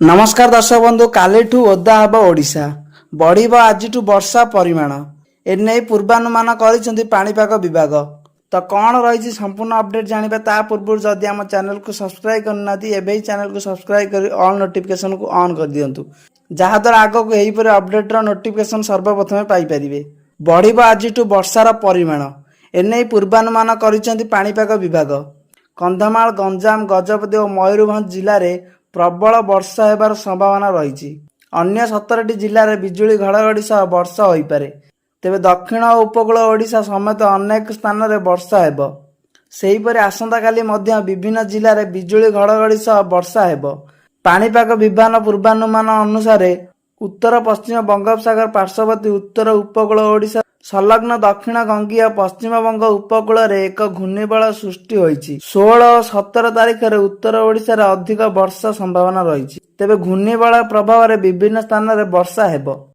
नमस्कार दर्शक बंधु कालीठू ओदा हब ओडिशा बढ़िब आजिठू वर्षा परिमाण एने पूर्वानुमान करिसेंती पाणीपाग विभाग। तो कौन रही संपूर्ण अपडेट जानिबा ता पूर्व जदि आम चैनल को सब्सक्राइब करनाती एबे चैनल को सब्सक्राइब कर ऑल नोटिफिकेशन को ऑन कर दियंतु जहाद्वारा आगक एहीपरि अपडेटर नोटिफिकेशन सर्वप्रथमे पाई परिबे। बढ़िब आजिठू वर्षार परिमाण एने पूर्वानुमान करिसेंती पाणीपाग विभाग। कंधमाल गंजाम गजपति और मयूरभंज जिले में प्रबल वर्षा होबार संभावना रही। अन्य 17टी जिले में बिजुली घड़घड़ी सह वर्षा हो पारे। तेबे दक्षिण और उपकूल ओडिशा समेत अनेक स्थान में वर्षा हेबो। सेहीपरि आसंता काली मध्य विभिन्न जिले में बिजुली घड़घड़ी सह वर्षा हेबो। पाणीपाग विभाग पूर्वानुमान अनुसार उत्तर पश्चिम बंगोपसागर पार्श्ववर्ती उत्तर उपकूल ओडिशा संलग्न दक्षिण गंगीय पश्चिम बंग उपकूल रे एक घूर्णिबलय सृष्टि होईछि। 16 और 17 तारिख रे उत्तर ओडिशा रे अधिक वर्षा संभावना रही। तेबे घूर्णिबलय प्रभाव रे विभिन्न स्थान रे वर्षा हेबो।